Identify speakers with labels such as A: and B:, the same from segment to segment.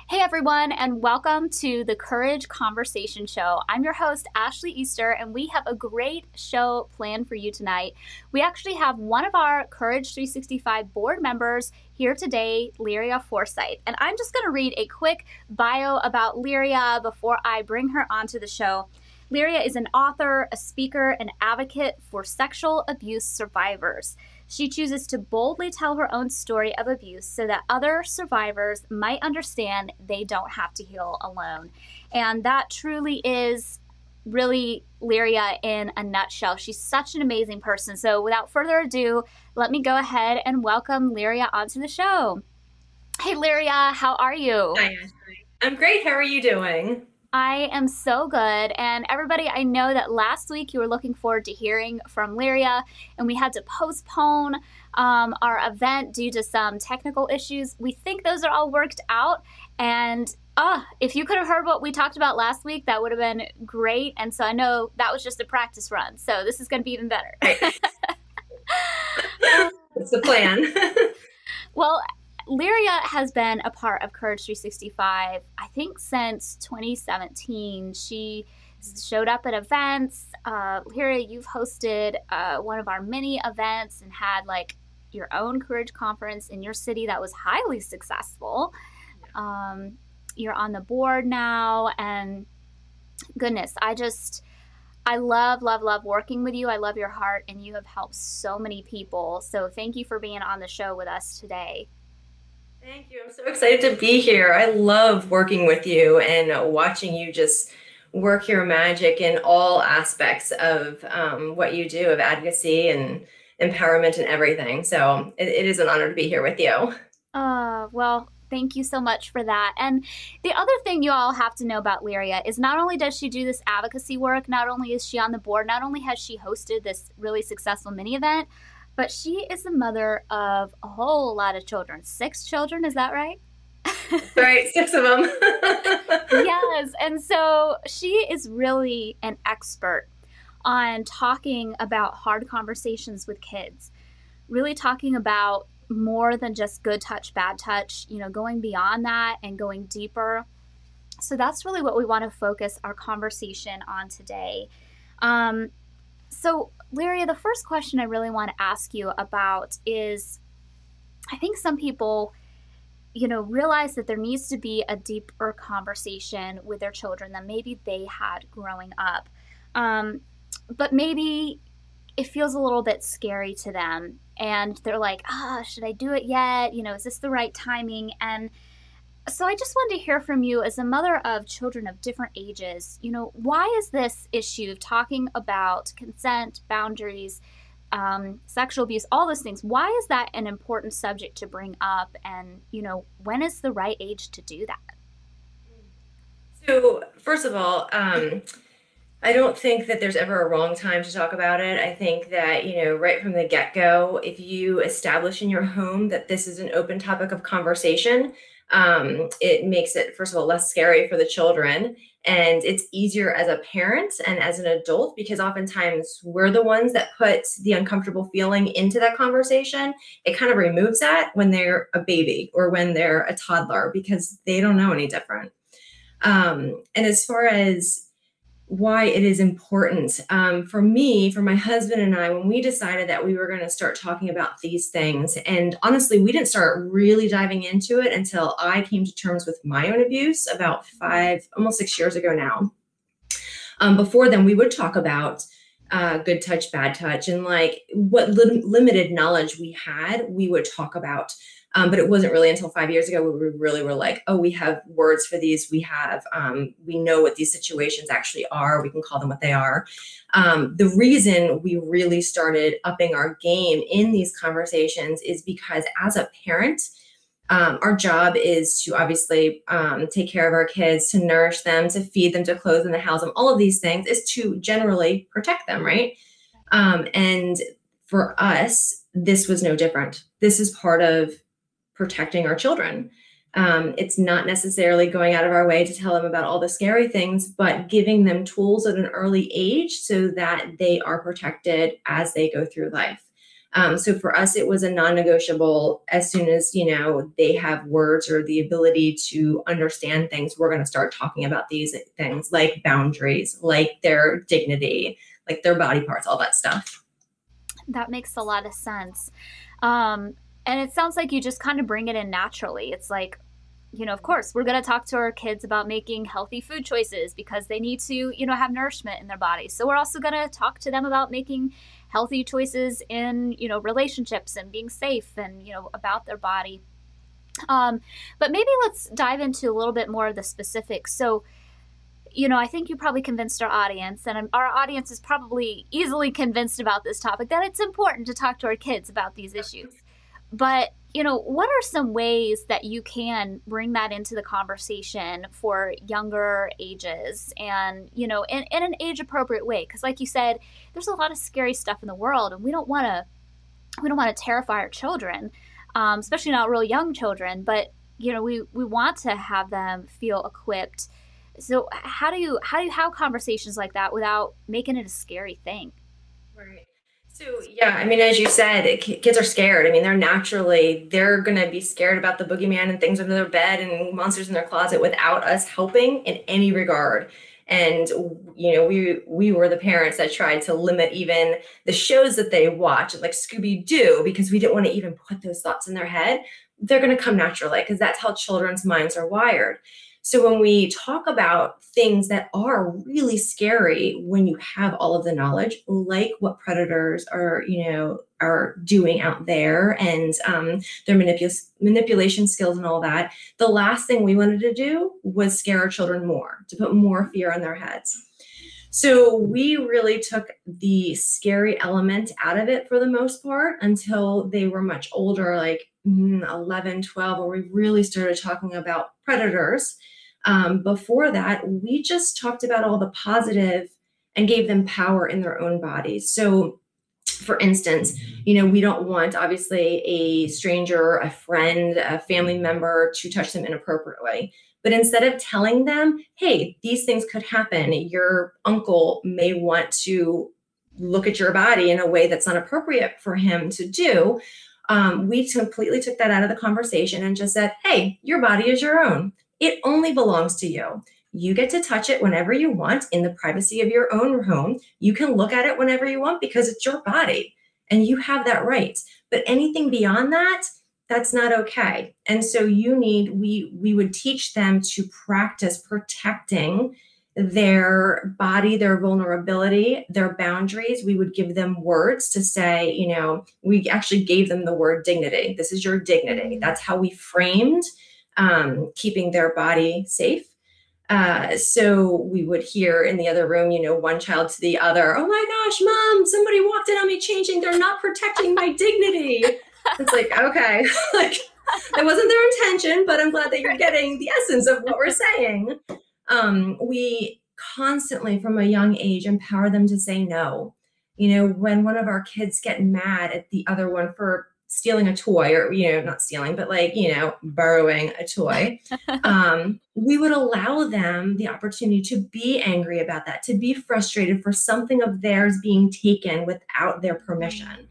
A: Hey everyone, and welcome to the Courage Conversation Show. I'm your host, Ashley Easter, and we have a great show planned for you tonight. We actually have one of our Courage 365 board members here today, Liria Forsythe. And I'm just going to read a quick bio about Lyria before I bring her onto the show. Lyria is an author, a speaker, an advocate for sexual abuse survivors. She chooses to boldly tell her own story of abuse so that other survivors might understand they don't have to heal alone. And that truly is really Lyria in a nutshell. She's such an amazing person. So without further ado, let me go ahead and welcome Lyria onto the show. Hey Lyria, how are you?
B: Hi, Ashley. I'm great. How are you doing?
A: I am so good. And everybody, I know that last week you were looking forward to hearing from Lyria, and we had to postpone our event due to some technical issues. We think those are all worked out. And if you could have heard what we talked about last week, that would have been great. And so I know that was just a practice run. So this is going to be even better.
B: Right. That's the plan.
A: Well, Lyria has been a part of Courage 365, I think, since 2017. She showed up at events. Lyria, you've hosted one of our mini events and had like your own Courage conference in your city that was highly successful. Um, you're on the board now, and goodness, I love, love, love working with you. I love your heart, and you have helped so many people. So thank you for being on the show with us today.
B: Thank you. I'm so excited to be here. I love working with you and watching you just work your magic in all aspects of what you do of advocacy and empowerment and everything. So it is an honor to be here with you.
A: Well, thank you so much for that. And the other thing you all have to know about Lyria is not only does she do this advocacy work, not only is she on the board, not only has she hosted this really successful mini event, but she is the mother of a whole lot of children. 6 children, is that right?
B: Right, 6 of them.
A: Yes. And so she is really an expert on talking about hard conversations with kids, really talking about more than just good touch, bad touch, going beyond that and going deeper. So that's really what we want to focus our conversation on today. Um, so, Lyria, the first question I really want to ask you about is I think some people, realize that there needs to be a deeper conversation with their children than maybe they had growing up. Um, but maybe it feels a little bit scary to them. And they're like, should I do it yet? Is this the right timing? And so I just wanted to hear from you as a mother of children of different ages. Why is this issue of talking about consent, boundaries, sexual abuse, all those things, why is that an important subject to bring up? And, when is the right age to do that?
B: So, first of all, I don't think that there's ever a wrong time to talk about it. I think that, right from the get-go, if you establish in your home that this is an open topic of conversation, it makes it, first of all, less scary for the children. And it's easier as a parent and as an adult because oftentimes we're the ones that put the uncomfortable feeling into that conversation. It kind of removes that when they're a baby or when they're a toddler because they don't know any different. And as far as why it is important. For me, for my husband and I, when we decided that we were going to start talking about these things, and honestly, we didn't start really diving into it until I came to terms with my own abuse about 5, almost 6 years ago now. Before then, we would talk about good touch, bad touch, and like what limited knowledge we had, we would talk about. But it wasn't really until 5 years ago where we really were like, oh, we have words for these. We know what these situations actually are. We can call them what they are. The reason we really started upping our game in these conversations is because as a parent, our job is to obviously take care of our kids, to nourish them, to feed them, to clothe them, to house them. All of these things is to generally protect them, right? And for us, this was no different. This is part of protecting our children. It's not necessarily going out of our way to tell them about all the scary things, but giving them tools at an early age so that they are protected as they go through life. So for us, it was a non-negotiable. As soon as, they have words or the ability to understand things, we're going to start talking about these things like boundaries, like their dignity, like their body parts, all that stuff.
A: That makes a lot of sense. And it sounds like you just kind of bring it in naturally. It's like, of course, we're going to talk to our kids about making healthy food choices because they need to, have nourishment in their bodies. So we're also going to talk to them about making healthy choices in, relationships and being safe and, about their body. But maybe let's dive into a little bit more of the specifics. So, I think you probably convinced our audience, and our audience is probably easily convinced about this topic, that it's important to talk to our kids about these issues. But, what are some ways that you can bring that into the conversation for younger ages and, in an age appropriate way? Because like you said, there's a lot of scary stuff in the world, and we don't want to terrify our children, especially not real young children. But, we want to have them feel equipped. So how do you have conversations like that without making it a scary thing?
B: Right. So yeah, I mean, as you said, kids are scared. I mean, they're going to be scared about the boogeyman and things under their bed and monsters in their closet without us helping in any regard. And we were the parents that tried to limit even the shows that they watch, like Scooby-Doo, because we didn't want to even put those thoughts in their head. They're going to come naturally because that's how children's minds are wired. So when we talk about things that are really scary, when you have all of the knowledge, like what predators are doing out there, and their manipulation skills and all that, the last thing we wanted to do was scare our children more, to put more fear in their heads. So we really took the scary element out of it for the most part until they were much older, like 11, 12, where we really started talking about predators. Before that, we just talked about all the positive and gave them power in their own bodies. So for instance, we don't want obviously a stranger, a friend, a family member to touch them inappropriately. But instead of telling them, hey, these things could happen, your uncle may want to look at your body in a way that's not appropriate for him to do, we completely took that out of the conversation and just said, hey, your body is your own. It only belongs to you. You get to touch it whenever you want in the privacy of your own home. You can look at it whenever you want because it's your body and you have that right. But anything beyond that, that's not okay. And so we would teach them to practice protecting their body, their vulnerability, their boundaries. We would give them words to say, we actually gave them the word dignity. This is your dignity. That's how we framed keeping their body safe. So we would hear in the other room, one child to the other, oh my gosh, mom, somebody walked in on me changing. They're not protecting my dignity. It's like, okay, like that wasn't their intention, but I'm glad that you're getting the essence of what we're saying. We constantly from a young age empower them to say no. When one of our kids get mad at the other one for stealing a toy or, not stealing, but borrowing a toy, we would allow them the opportunity to be angry about that, to be frustrated for something of theirs being taken without their permission,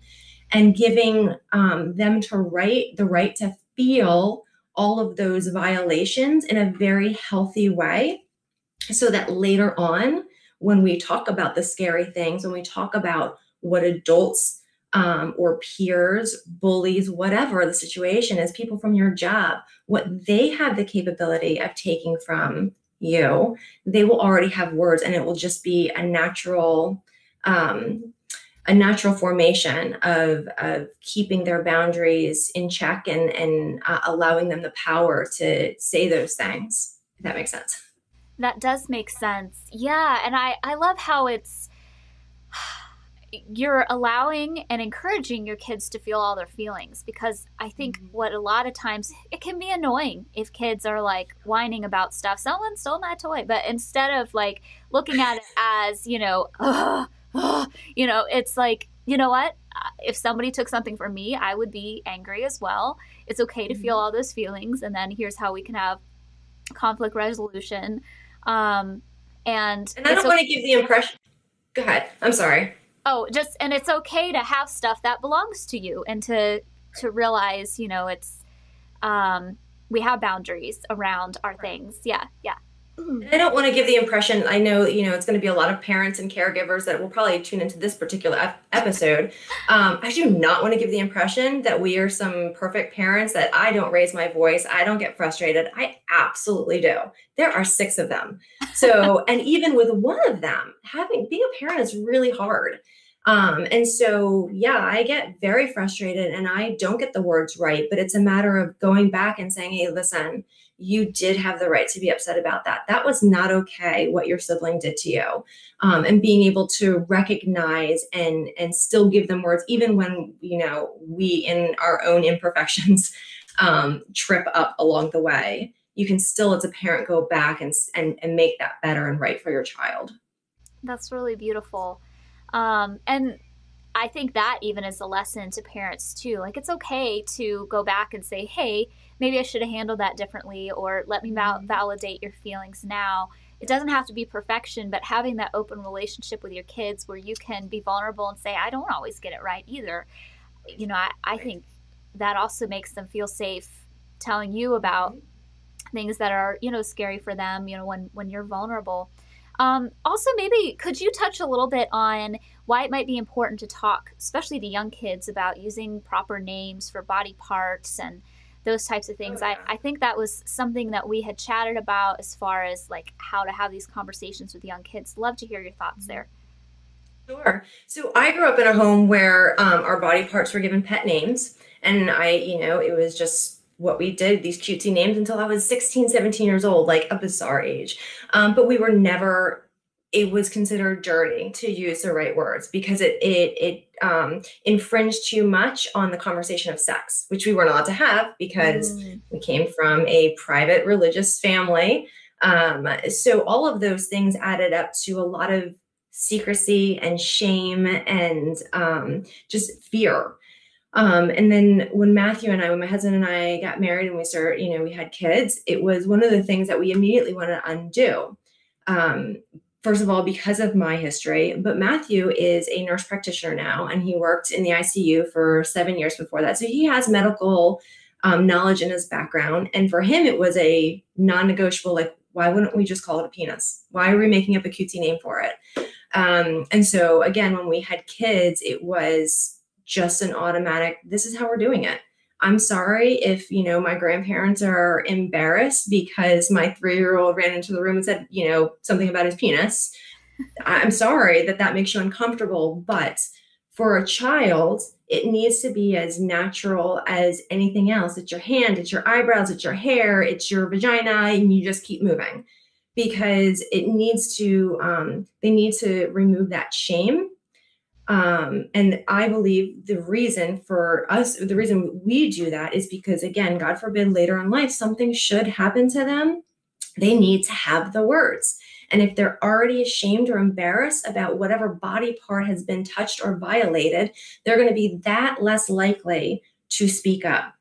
B: and giving them the right to feel all of those violations in a very healthy way, so that later on, when we talk about the scary things, when we talk about what adults or peers, bullies, whatever the situation is, people from your job, what they have the capability of taking from you, they will already have words, and it will just be a natural formation of keeping their boundaries in check and allowing them the power to say those things, if that makes sense.
A: That does make sense. Yeah, and I love how you're allowing and encouraging your kids to feel all their feelings, because I think what a lot of times it can be annoying if kids are like whining about stuff. Someone stole my toy, but instead of like looking at it as, it's like, you know what? If somebody took something from me, I would be angry as well. It's okay to feel all those feelings, and then here's how we can have conflict resolution. And
B: I don't want to give the impression. Go ahead. I'm sorry.
A: Oh, just, and it's okay to have stuff that belongs to you, and to realize, it's, um we have boundaries around our
B: Right.
A: things. Yeah, yeah.
B: And I don't want to give the impression, I know, it's going to be a lot of parents and caregivers that will probably tune into this particular episode. I do not want to give the impression that we are some perfect parents, that I don't raise my voice, I don't get frustrated. I absolutely do. There are six of them. So, and even with one of them, being a parent is really hard. And so, yeah, I get very frustrated and I don't get the words right, but it's a matter of going back and saying, hey, listen, you did have the right to be upset about that. That was not okay what your sibling did to you. And being able to recognize and still give them words, even when, we in our own imperfections trip up along the way, you can still, as a parent, go back and make that better and right for your child.
A: That's really beautiful. And I think that even is a lesson to parents too. Like, it's okay to go back and say, hey, maybe I should have handled that differently, or let me validate your feelings now. It doesn't have to be perfection, but having that open relationship with your kids where you can be vulnerable and say, I don't always get it right either. I
B: Right.
A: think that also makes them feel safe telling you about things that are, scary for them, when you're vulnerable. Also, maybe could you touch a little bit on why it might be important to talk, especially to young kids, about using proper names for body parts and those types of
B: Oh,
A: things? I,
B: yeah.
A: I think that was something that we had chatted about as far as like how to have these conversations with young kids. Love to hear your thoughts there.
B: Sure. So I grew up in a home where our body parts were given pet names. And it was just what we did, these cutesy names, until I was 16, 17 years old, like a bizarre age. But we were never, it was considered dirty to use the right words because it infringed too much on the conversation of sex, which we weren't allowed to have because
A: Mm,
B: we came from a private religious family. So all of those things added up to a lot of secrecy and shame and just fear. And then when when my husband and I got married and we started, we had kids, it was one of the things that we immediately wanted to undo. Um, First of all, because of my history, but Matthew is a nurse practitioner now, and he worked in the ICU for 7 years before that. So he has medical knowledge in his background. And for him, it was a non negotiable, like, why wouldn't we just call it a penis? Why are we making up a cutesy name for it? And so again, when we had kids, it was just an automatic, this is how we're doing it. I'm sorry if, my grandparents are embarrassed because my 3-year-old ran into the room and said, something about his penis. I'm sorry that that makes you uncomfortable, but for a child, it needs to be as natural as anything else. It's your hand, it's your eyebrows, it's your hair, it's your vagina, and you just keep moving because they need to remove that shame. And I believe the reason we do that is because, again, God forbid later in life, something should happen to them. They need to have the words. And if they're already ashamed or embarrassed about whatever body part has been touched or violated, they're going to be that less likely to speak up.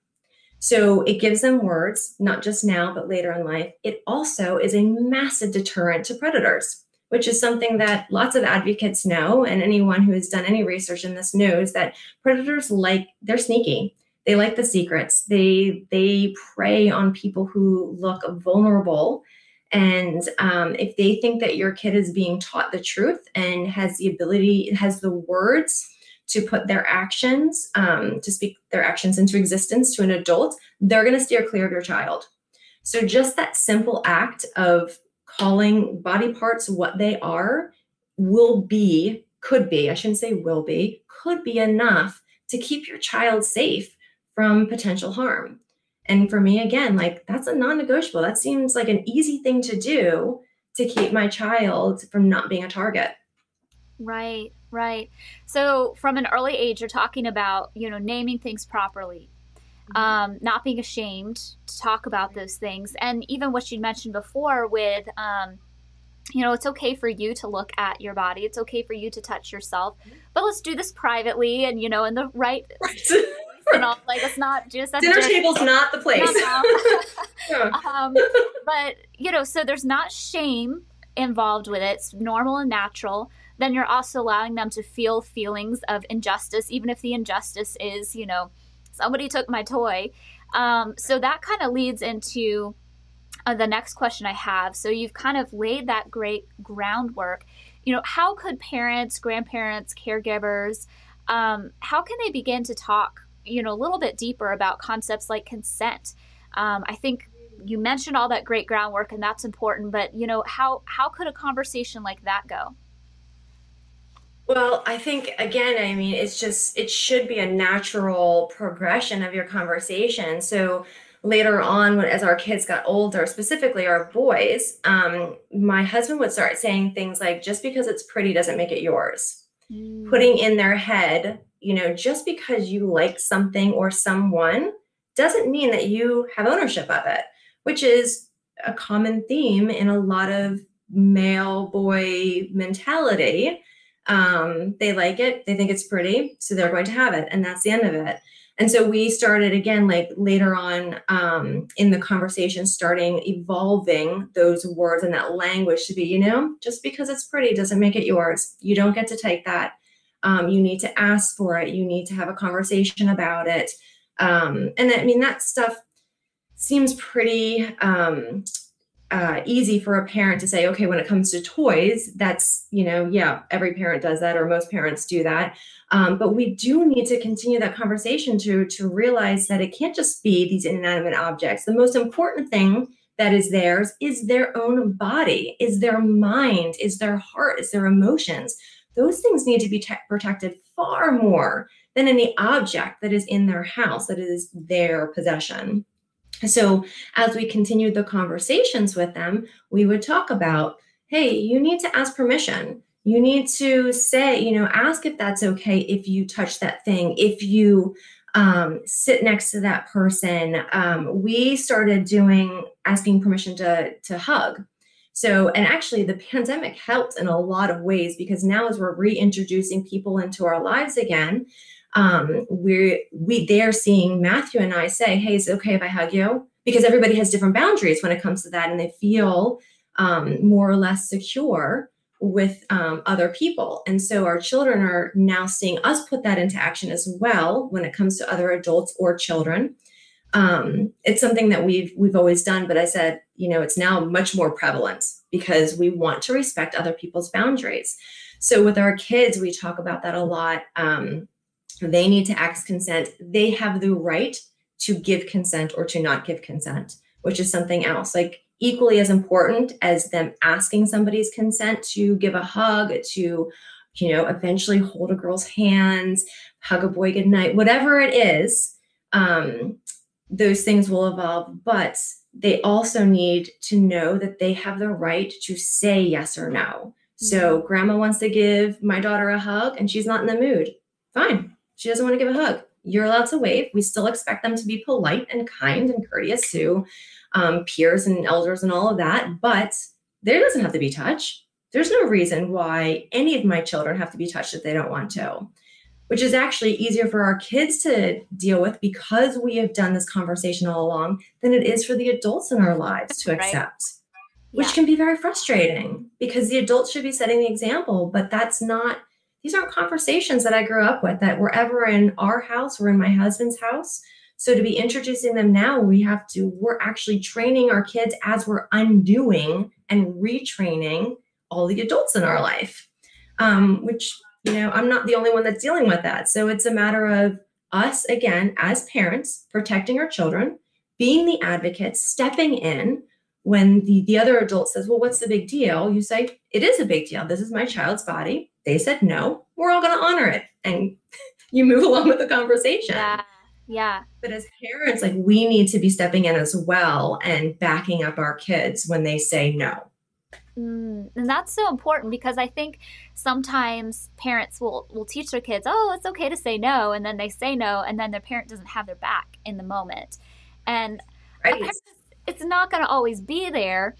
B: So it gives them words, not just now, but later in life. It also is a massive deterrent to predators, which is something that lots of advocates know. And anyone who has done any research in this knows that predators they're sneaky. They like the secrets. They prey on people who look vulnerable. And if they think that your kid is being taught the truth and has the words to put their actions, to speak their actions into existence to an adult, they're going to steer clear of your child. So just that simple act of calling body parts what they are could be, I shouldn't say will be, could be enough to keep your child safe from potential harm. And for me, again, like that's a non-negotiable. That seems like an easy thing to do to keep my child from not being a target.
A: right, right. So from an early age, you're talking about, naming things properly,
B: Mhm.
A: not being ashamed to talk about those things. And even what you mentioned before with, it's okay for you to look at your body. It's okay for you to touch yourself, but let's do this privately and, in the right
B: Right.
A: and all. Like, it's not just at
B: Dinner
A: dinner
B: table's
A: table.
B: not the
A: No,
B: place.
A: no.
B: Yeah.
A: But, so there's not shame involved with it. It's normal and natural. then you're also allowing them to feel feelings of injustice, even if the injustice is, somebody took my toy. So that kind of leads into the next question I have. So you've kind of laid that great groundwork. How could parents, grandparents, caregivers, how can they begin to talk, a little bit deeper about concepts like consent? I think you mentioned all that great groundwork, and that's important. But how could a conversation like that go?
B: Well, I think again, I mean, it should be a natural progression of your conversation. So later on, as our kids got older, specifically our boys, my husband would start saying things like, just because it's pretty doesn't make it yours. Putting in their head, just because you like something or someone doesn't mean that you have ownership of it, which is a common theme in a lot of male boy mentality. They like it, they think it's pretty, so they're going to have it, and that's the end of it. And so we started again, like later on in the conversation, starting evolving those words and that language to be, just because it's pretty doesn't make it yours. You don't get to take that. You need to ask for it. You need to have a conversation about it. And I mean, that stuff seems pretty easy for a parent to say, okay, when it comes to toys, that's, yeah, every parent does that, or most parents do that. But we do need to continue that conversation to realize that it can't just be these inanimate objects. The most important thing that is theirs is their own body, is their mind, is their heart, is their emotions. Those things need to be protected far more than any object that is in their house, that is their possession. So as we continued the conversations with them, we would talk about, hey, you need to ask permission. You need to say, ask if that's okay if you touch that thing, if you sit next to that person. We started asking permission to hug. So, and actually the pandemic helped in a lot of ways, because now as we're reintroducing people into our lives again, they're seeing Matthew and I say, hey, is it okay if I hug you? Because everybody has different boundaries when it comes to that, and they feel more or less secure with other people. And so our children are now seeing us put that into action as well when it comes to other adults or children. It's something that we've always done, but I said, it's now much more prevalent because we want to respect other people's boundaries. So with our kids, we talk about that a lot. They need to ask consent. They have the right to give consent or to not give consent, which is something else. Like equally as important as them asking somebody's consent to give a hug, to, eventually hold a girl's hands, hug a boy goodnight, whatever it is, those things will evolve. But they also need to know that they have the right to say yes or no. So grandma wants to give my daughter a hug and she's not in the mood. Fine. She doesn't want to give a hug. You're allowed to wave. We still expect them to be polite and kind and courteous to peers and elders and all of that. But there doesn't have to be touch. There's no reason why any of my children have to be touched if they don't want to, which is actually easier for our kids to deal with because we have done this conversation all along than it is for the adults in our lives to accept, which can be very frustrating because the adults should be setting the example, but these aren't conversations that I grew up with that were ever in our house or in my husband's house. So to be introducing them now, we're actually training our kids as we're undoing and retraining all the adults in our life, which, I'm not the only one that's dealing with that. So it's a matter of us, again, as parents, protecting our children, being the advocates, stepping in when the other adult says, well, what's the big deal? You say, it is a big deal. This is my child's body. They said no. We're all going to honor it. And you move along with the conversation.
A: Yeah.
B: But as parents, we need to be stepping in as well and backing up our kids when they say no.
A: And that's so important because I think sometimes parents will teach their kids, oh, it's okay to say no. And then they say no. And then their parent doesn't have their back in the moment. And it's not going to always be there.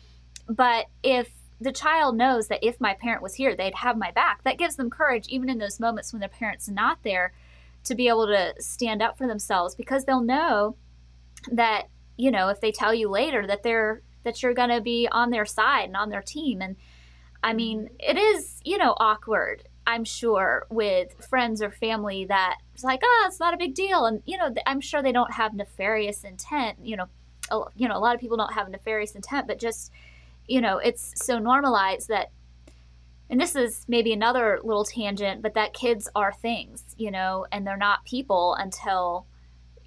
A: But if the child knows that if my parent was here, they'd have my back, that gives them courage, even in those moments when their parent's not there, to be able to stand up for themselves, because they'll know that, if they tell you later that you're going to be on their side and on their team. And I mean, it is, awkward, I'm sure, with friends or family that it's like, oh, it's not a big deal. And, I'm sure they don't have nefarious intent. A lot of people don't have nefarious intent, but just, it's so normalized that, and this is maybe another little tangent, but that kids are things, and they're not people until,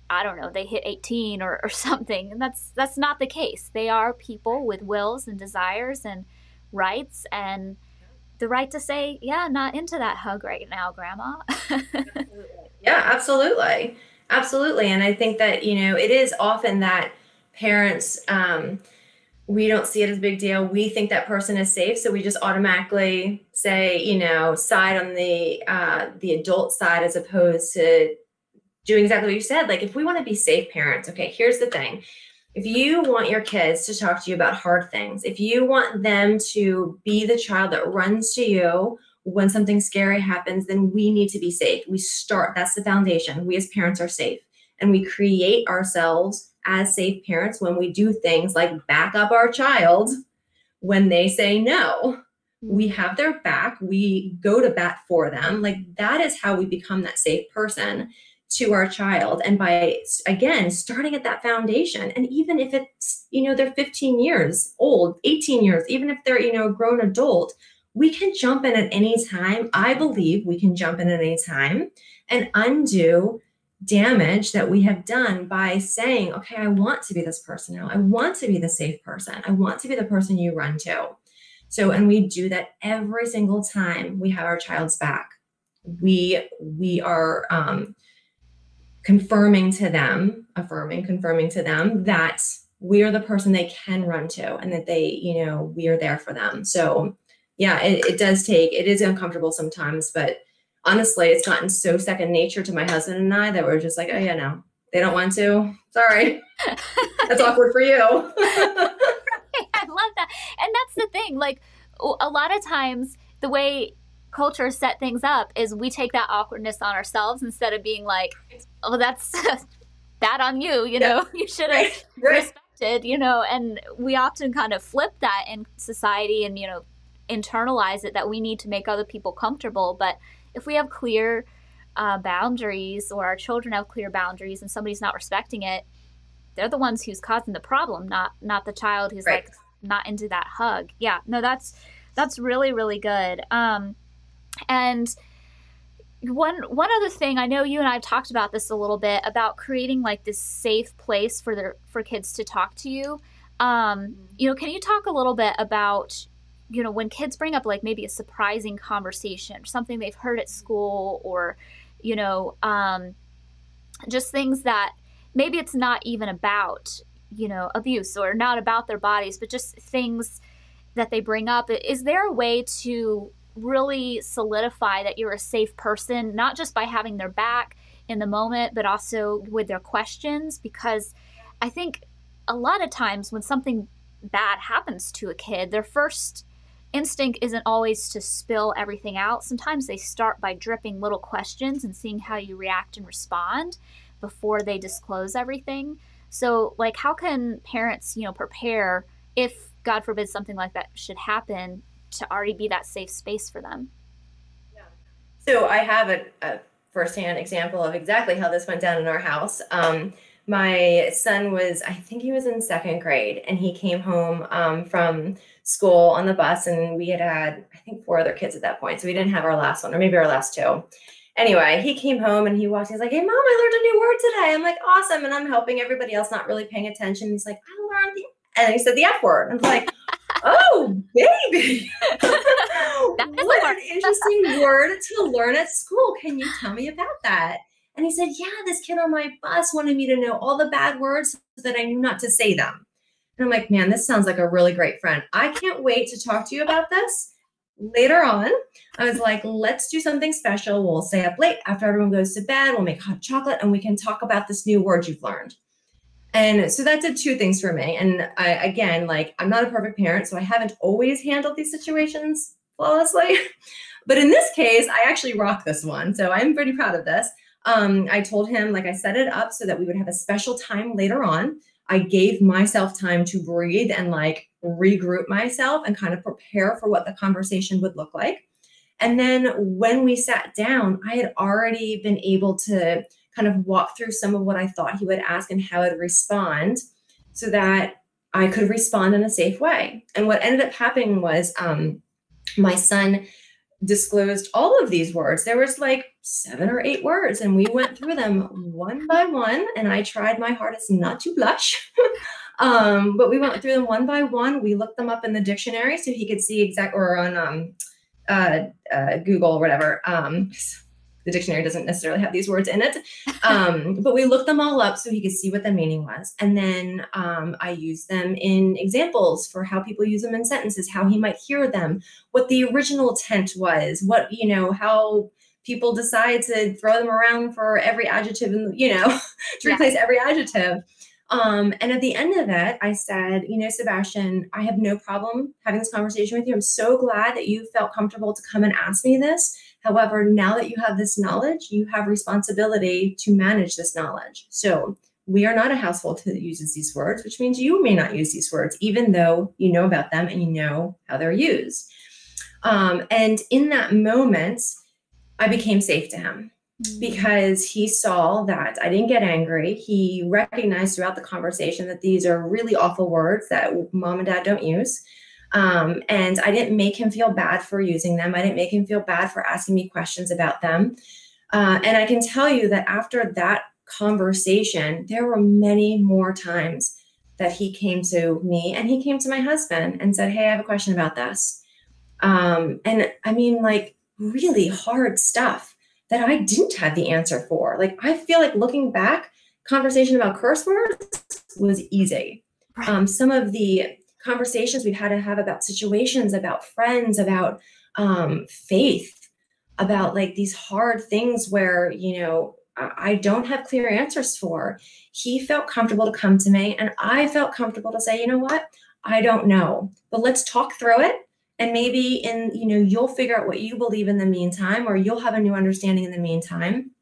A: I don't know, they hit 18 or something. And that's not the case. They are people with wills and desires and rights, and the right to say, yeah, not into that hug right now, Grandma.
B: Yeah, absolutely. Absolutely. And I think that, it is often that parents, we don't see it as a big deal. We think that person is safe. So we just automatically say, side on the adult side, as opposed to doing exactly what you said. Like, if we want to be safe parents, okay, here's the thing. If you want your kids to talk to you about hard things, if you want them to be the child that runs to you when something scary happens, then we need to be safe. That's the foundation. We as parents are safe. And we create ourselves as safe parents when we do things like back up our child when they say no. We have their back. We go to bat for them. Like, that is how we become that safe person to our child. And by, again, starting at that foundation. And even if it's, they're 15 years old, 18 years, even if they're, a grown adult, we can jump in at any time. I believe we can jump in at any time and undo damage that we have done by saying, okay, I want to be this person now. I want to be the safe person. I want to be the person you run to. So, and we do that every single time we have our child's back. We are, confirming to them that we are the person they can run to, and that we are there for them. So yeah, it is uncomfortable sometimes, but honestly, it's gotten so second nature to my husband and I that we're just like, oh yeah, no, they don't want to. Sorry. That's awkward for you.
A: I love that. And that's the thing. Like, a lot of times the way culture set things up is we take that awkwardness on ourselves instead of being like, oh, that's bad on you,
B: Yeah.
A: You should have respected, and we often kind of flip that in society and, internalize it that we need to make other people comfortable. But if we have clear boundaries, or our children have clear boundaries, and somebody's not respecting it, they're the ones who's causing the problem, not the child who's
B: right.
A: like not into that hug. Yeah, no, that's really, really good. And one other thing, I know you and I have talked about this a little bit, about creating like this safe place for kids to talk to you. Can you talk a little bit about, when kids bring up like maybe a surprising conversation, something they've heard at school, or, just things that maybe it's not even about, abuse, or not about their bodies, but just things that they bring up. Is there a way to really solidify that you're a safe person, not just by having their back in the moment, but also with their questions? Because I think a lot of times when something bad happens to a kid, their first instinct isn't always to spill everything out. Sometimes they start by dripping little questions and seeing how you react and respond before they disclose everything. So, like, how can parents, prepare if, God forbid, something like that should happen, to already be that safe space for them?
B: Yeah. So I have a firsthand example of exactly how this went down in our house. My son I think he was in second grade, and he came home from school on the bus, and we had, I think, 4 other kids at that point. So we didn't have our last one, or maybe our last 2. Anyway, he came home and he's like, hey, Mom, I learned a new word today. I'm like, awesome. And I'm helping everybody else not really paying attention. He's like, I learned and he said the F word. I'm like, oh, baby. What an interesting word to learn at school. Can you tell me about that? And he said, yeah, this kid on my bus wanted me to know all the bad words so that I knew not to say them. And I'm like, man, this sounds like a really great friend. I can't wait to talk to you about this later on. I was like, let's do something special. We'll stay up late after everyone goes to bed. We'll make hot chocolate and we can talk about this new word you've learned. And so that did 2 things for me. And I'm not a perfect parent, so I haven't always handled these situations flawlessly. But in this case, I actually rocked this one. So I'm pretty proud of this. I told him, I set it up so that we would have a special time later on. I gave myself time to breathe and like regroup myself and kind of prepare for what the conversation would look like. And then when we sat down, I had already been able to kind of walk through some of what I thought he would ask and how I'd respond so that I could respond in a safe way. And what ended up happening was my son disclosed all of these words. There was like 7 or 8 words, and we went through them one by one, and I tried my hardest not to blush. But we went through them one by one. We looked them up in the dictionary so he could see or on Google or whatever. The dictionary doesn't necessarily have these words in it. But we looked them all up so he could see what the meaning was. And then I used them in examples for how people use them in sentences, how he might hear them, what the original intent was, how people decide to throw them around for every adjective and, to replace every adjective. And at the end of it, I said, Sebastian, I have no problem having this conversation with you. I'm so glad that you felt comfortable to come and ask me this. However, now that you have this knowledge, you have responsibility to manage this knowledge. So we are not a household that uses these words, which means you may not use these words, even though you know about them and you know how they're used. And in that moment, I became safe to him because he saw that I didn't get angry. He recognized throughout the conversation that these are really awful words that mom and dad don't use. And I didn't make him feel bad for using them. I didn't make him feel bad for asking me questions about them. And I can tell you that after that conversation, there were many more times that he came to me and he came to my husband and said, hey, I have a question about this. And I mean, like really hard stuff that I didn't have the answer for. Like, I feel like looking back, conversation about curse words was easy. Some of the conversations we've had to have about situations, about friends, about faith, about like these hard things where, I don't have clear answers for. He felt comfortable to come to me and I felt comfortable to say, you know what, I don't know, but let's talk through it. And maybe you'll figure out what you believe in the meantime, or you'll have a new understanding in the meantime.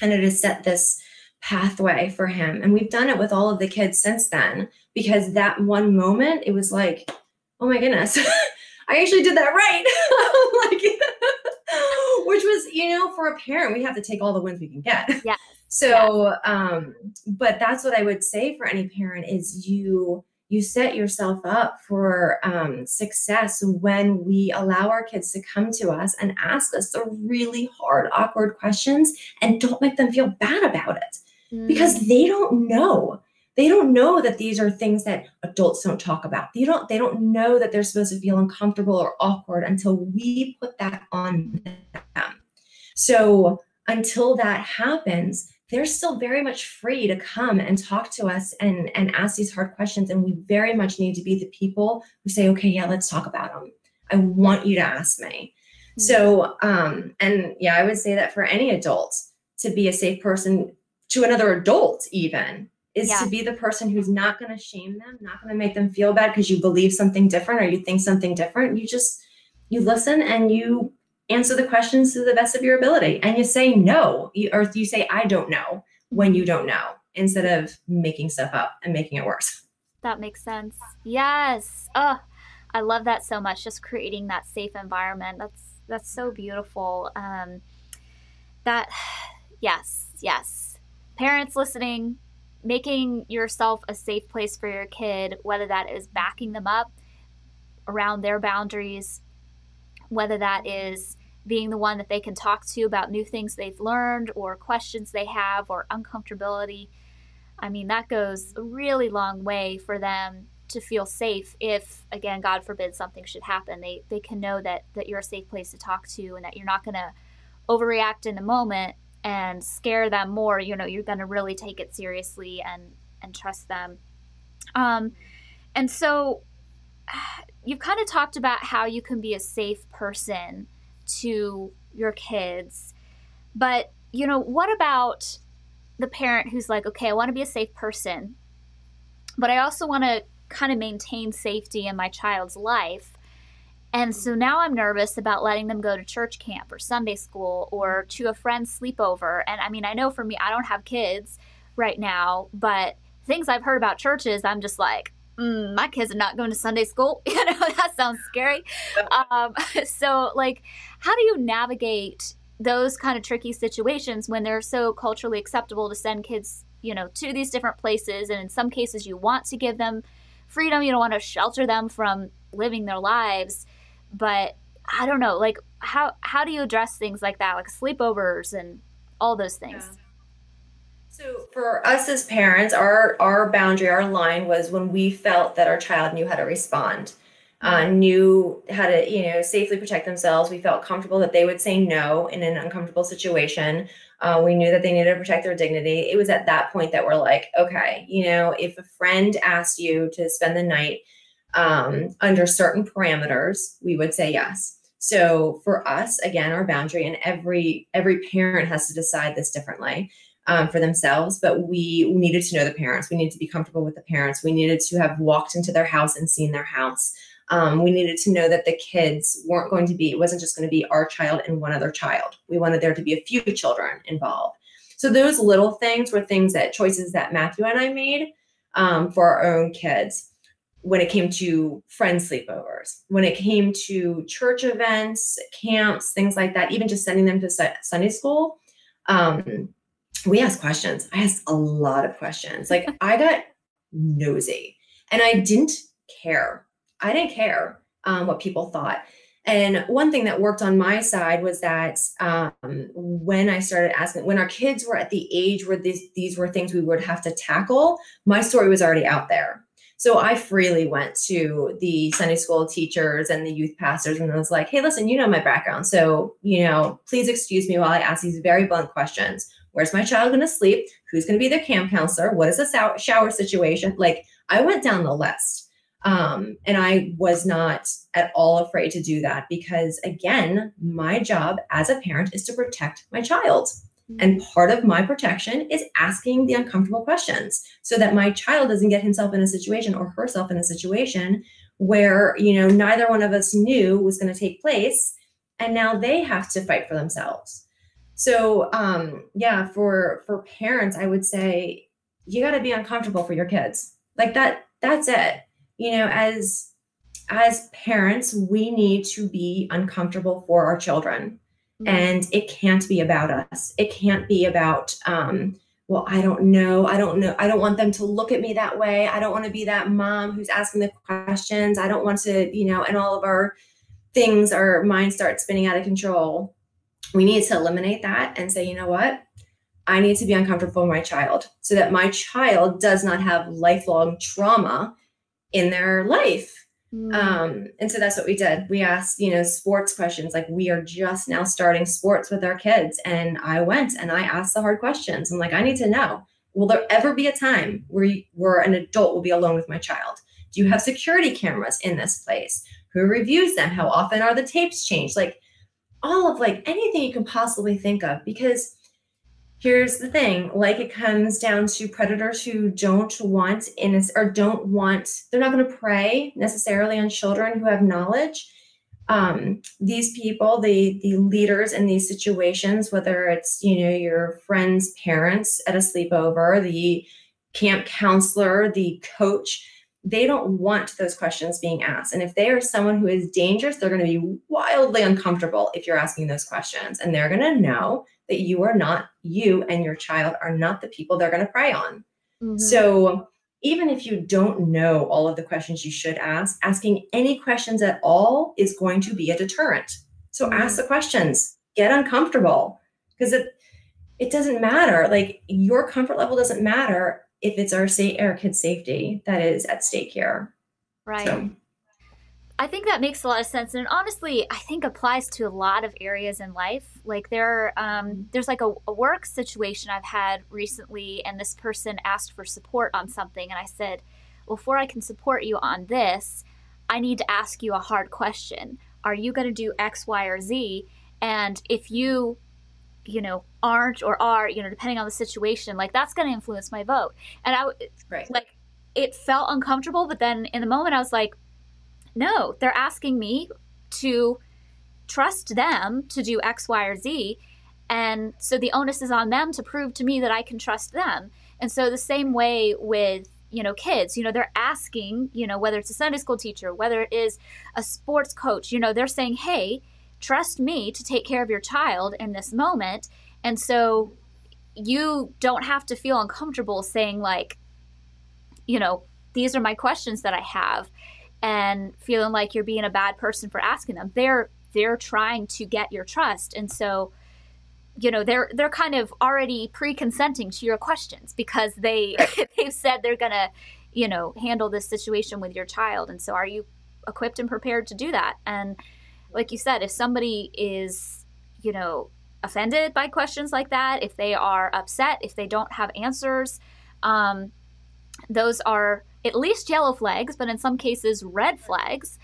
B: And it has set this pathway for him. And we've done it with all of the kids since then, because that one moment, it was like, oh my goodness, I actually did that right. Which was, for a parent, we have to take all the wins we can get.
A: Yeah.
B: So, but that's what I would say for any parent is you set yourself up for success when we allow our kids to come to us and ask us the really hard, awkward questions and don't make them feel bad about it because they don't know. They don't know that these are things that adults don't talk about. They don't know that they're supposed to feel uncomfortable or awkward until we put that on them. So until that happens, they're still very much free to come and talk to us and ask these hard questions. And we very much need to be the people who say, okay, yeah, let's talk about them. I want you to ask me. So, I would say that for any adult to be a safe person to another adult even is to be the person who's not going to shame them, not going to make them feel bad because you believe something different or you think something different. You listen and you answer the questions to the best of your ability. And you say no, or you say, I don't know when you don't know, instead of making stuff up and making it worse.
A: That makes sense. Yes. Oh, I love that so much. Just creating that safe environment. That's so beautiful. Yes. Parents listening, making yourself a safe place for your kid, whether that is backing them up around their boundaries, whether that is being the one that they can talk to about new things they've learned or questions they have or uncomfortability. I mean, that goes a really long way for them to feel safe if, again, God forbid something should happen. They can know that you're a safe place to talk to and that you're not going to overreact in the moment and scare them more. You're going to really take it seriously and trust them. And so you've kind of talked about how you can be a safe person to your kids, but what about the parent who's like, okay, I want to be a safe person, but I also want to kind of maintain safety in my child's life. And so now I'm nervous about letting them go to church camp or Sunday school or to a friend's sleepover. And I mean, I know for me, I don't have kids right now, but things I've heard about churches, I'm just like, my kids are not going to Sunday school. That sounds scary. Um, so, like, how do you navigate those kind of tricky situations when they're so culturally acceptable to send kids, to these different places? And in some cases, you want to give them freedom. You don't want to shelter them from living their lives. But I don't know, like, how do you address things like that, like sleepovers and all those things?
B: Yeah. So for us as parents, our boundary, our line was when we felt that our child knew how to respond, knew how to, safely protect themselves. We felt comfortable that they would say no in an uncomfortable situation. We knew that they needed to protect their dignity. It was at that point that we're like, okay, if a friend asked you to spend the night under certain parameters, we would say yes. So for us, again, our boundary, and every parent has to decide this differently for themselves, but we needed to know the parents. We needed to be comfortable with the parents. We needed to have walked into their house and seen their house. We needed to know that the kids weren't going to be, it wasn't just going to be our child and one other child. We wanted there to be a few children involved. So those little things were choices that Matthew and I made for our own kids. When it came to friend sleepovers, when it came to church events, camps, things like that, even just sending them to Sunday school, we asked questions. I asked a lot of questions. Like, I got nosy, and I didn't care. I didn't care what people thought. And one thing that worked on my side was that when I started asking, when our kids were at the age where these were things we would have to tackle, my story was already out there. So I freely went to the Sunday school teachers and the youth pastors, and I was like, hey, listen, my background. So, please excuse me while I ask these very blunt questions. Where's my child going to sleep? Who's going to be their camp counselor? What is the shower situation? Like, I went down the list. And I was not at all afraid to do that because, again, my job as a parent is to protect my child. And part of my protection is asking the uncomfortable questions so that my child doesn't get himself in a situation or herself in a situation where, neither one of us knew was going to take place. And now they have to fight for themselves. So, for parents, I would say you got to be uncomfortable for your kids. Like that's it. As parents, we need to be uncomfortable for our children. And it can't be about us. It can't be about, well, I don't know. I don't want them to look at me that way. I don't want to be that mom who's asking the questions. I don't want to, and all of our things, our minds start spinning out of control. We need to eliminate that and say, you know what? I need to be uncomfortable for my child so that my child does not have lifelong trauma in their life. And so that's what we did. We asked, sports questions. Like, we are just now starting sports with our kids. And I went and I asked the hard questions. I'm like, I need to know, will there ever be a time where an adult will be alone with my child? Do you have security cameras in this place? Who reviews them? How often are the tapes changed? Like, all of anything you can possibly think of, because here's the thing, it comes down to predators who don't want they're not going to prey necessarily on children who have knowledge. These people, the leaders in these situations, whether it's, your friend's parents at a sleepover, the camp counselor, the coach, they don't want those questions being asked. And if they are someone who is dangerous, they're going to be wildly uncomfortable if you're asking those questions. And they're going to know that you and your child are not the people they're going to prey on. Mm-hmm. So even if you don't know all of the questions you should ask, asking any questions at all is going to be a deterrent. So ask the questions, get uncomfortable, because it doesn't matter. Your comfort level doesn't matter if it's our kids' safety that is at stake here.
A: Right. So. I think that makes a lot of sense, and honestly, I think applies to a lot of areas in life. There's a work situation I've had recently, and this person asked for support on something, and I said, well, before I can support you on this, I need to ask you a hard question. Are you going to do X, Y, or Z? And if you aren't or are, depending on the situation, that's going to influence my vote. And it felt uncomfortable, but then in the moment I was like, no, they're asking me to trust them to do X, Y, or Z. And so the onus is on them to prove to me that I can trust them. And so the same way with, kids, they're asking, whether it's a Sunday school teacher, whether it is a sports coach, they're saying, hey, trust me to take care of your child in this moment. And so you don't have to feel uncomfortable saying like, these are my questions that I have, and feeling like you're being a bad person for asking them. They're trying to get your trust. And so, they're kind of already pre-consenting to your questions because they've said they're going to, handle this situation with your child. And so are you equipped and prepared to do that? And like you said, if somebody is, offended by questions like that, if they are upset, if they don't have answers, those are at least yellow flags, but in some cases, red flags.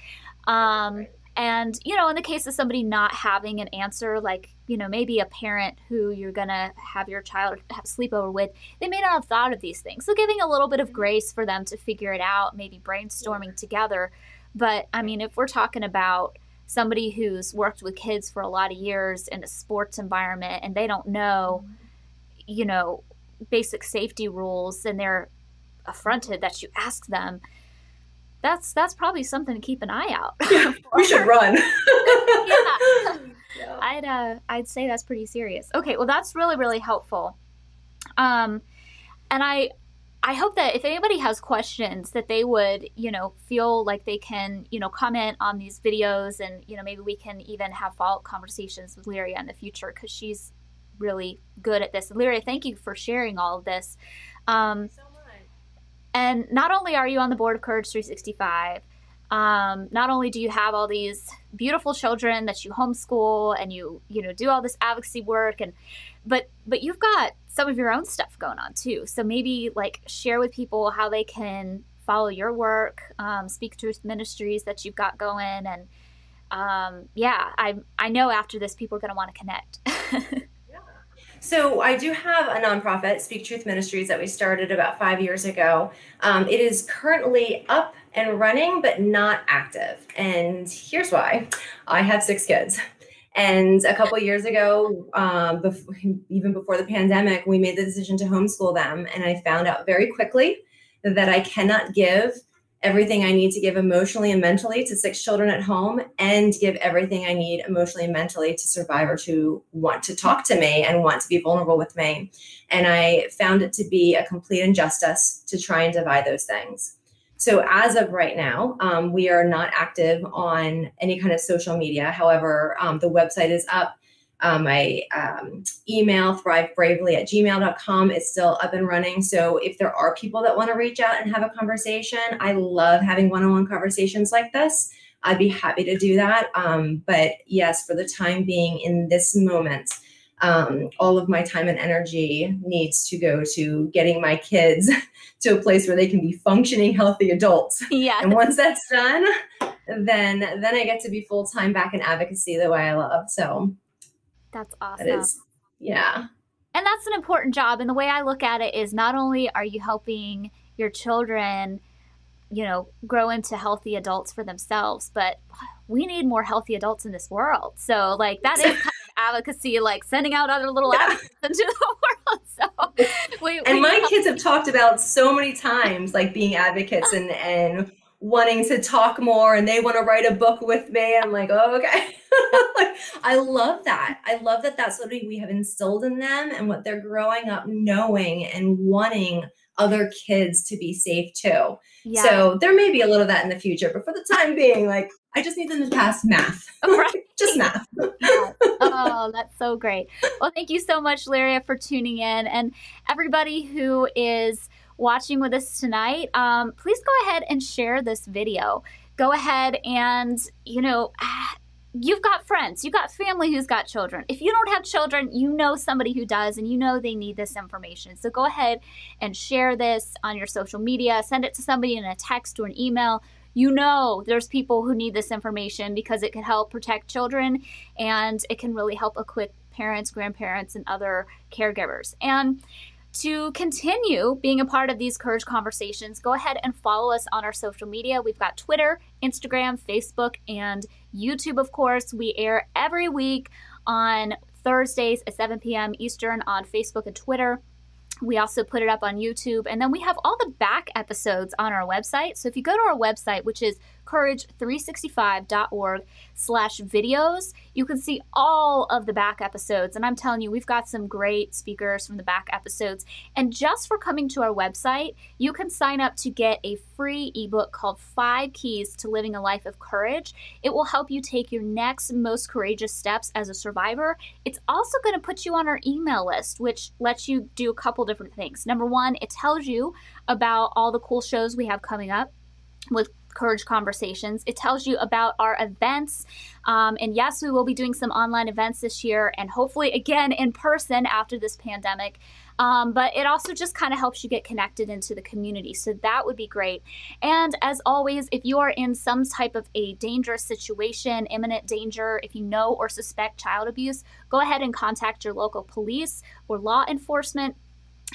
A: And, in the case of somebody not having an answer, like, maybe a parent who you're going to have your child have sleepover with, they may not have thought of these things. So giving a little bit of grace for them to figure it out, maybe brainstorming together. But, I mean, if we're talking about somebody who's worked with kids for a lot of years in a sports environment and they don't know, basic safety rules, and they're affronted that you ask them, that's probably something to keep an eye out.
B: Yeah, we should run.
A: Yeah. I'd say that's pretty serious. Okay, well, that's really, really helpful. And I hope that if anybody has questions, that they would, feel like they can, comment on these videos, and, maybe we can even have follow-up conversations with Lyria in the future, because she's really good at this. Lyria, thank you for sharing all of this. And not only are you on the board of Courage 365, not only do you have all these beautiful children that you homeschool and you do all this advocacy work, but you've got some of your own stuff going on too. So maybe like share with people how they can follow your work, Speak Truth Ministries that you've got going, and I know after this people are going to want to connect.
B: So I do have a nonprofit, Speak Truth Ministries, that we started about 5 years ago. It is currently up and running, but not active. And here's why. I have 6 kids. And a couple of years ago, even before the pandemic, we made the decision to homeschool them. And I found out very quickly that I cannot give everything I need to give emotionally and mentally to 6 children at home, and give everything I need emotionally and mentally to survivors who want to talk to me and want to be vulnerable with me. And I found it to be a complete injustice to try and divide those things. So as of right now, we are not active on any kind of social media. However, the website is up. My email, thrivebravely@gmail.com, is still up and running. So if there are people that want to reach out and have a conversation, I love having one-on-one conversations like this. I'd be happy to do that. But yes, for the time being, in this moment, all of my time and energy needs to go to getting my kids to a place where they can be functioning, healthy adults.
A: Yeah.
B: And once that's done, then I get to be full-time back in advocacy the way I love. So
A: that's awesome.
B: that is, yeah.
A: And that's an important job. And the way I look at it is, not only are you helping your children, grow into healthy adults for themselves, but we need more healthy adults in this world. So like that is kind of advocacy, like sending out other little advocates into the world. So
B: my kids have talked about so many times, like being advocates and wanting to talk more, and they want to write a book with me. I'm like, oh, okay. I love that. I love that that's what we have instilled in them, and what they're growing up knowing and wanting other kids to be safe too. Yeah. So there may be a little of that in the future, but for the time being, like, I just need them to pass math.
A: Right.
B: Just math.
A: Yes. Oh, that's so great. Well, thank you so much, Lyria, for tuning in. And everybody who is watching with us tonight, please go ahead and share this video. Go ahead and, you've got friends, you've got family who's got children. If you don't have children, you know somebody who does, and you know they need this information. So go ahead and share this on your social media. Send it to somebody in a text or an email. There's people who need this information, because it can help protect children, and it can really help equip parents, grandparents, and other caregivers. And to continue being a part of these Courage conversations, go ahead and follow us on our social media. We've got Twitter, Instagram, Facebook, and YouTube, of course. We air every week on Thursdays at 7 p.m. Eastern on Facebook and Twitter. We also put it up on YouTube, and then we have all the back episodes on our website. So if you go to our website, which is courage365.org/videos, you can see all of the back episodes. And I'm telling you, we've got some great speakers from the back episodes. And just for coming to our website, you can sign up to get a free ebook called 5 Keys to Living a Life of Courage. It will help you take your next most courageous steps as a survivor. It's also going to put you on our email list, which lets you do a couple different things. Number one, it tells you about all the cool shows we have coming up with Courage Conversations. It tells you about our events. And yes, we will be doing some online events this year, and hopefully again in person after this pandemic. But it also just kind of helps you get connected into the community. So that would be great. And as always, if you are in some type of a dangerous situation, imminent danger, if you know or suspect child abuse, go ahead and contact your local police or law enforcement.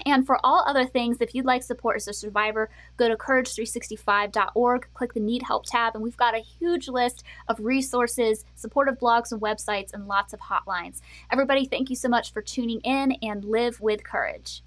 A: And for all other things, if you'd like support as a survivor, go to courage365.org, click the Need Help tab, and we've got a huge list of resources, supportive blogs and websites, and lots of hotlines. Everybody, thank you so much for tuning in, and live with courage.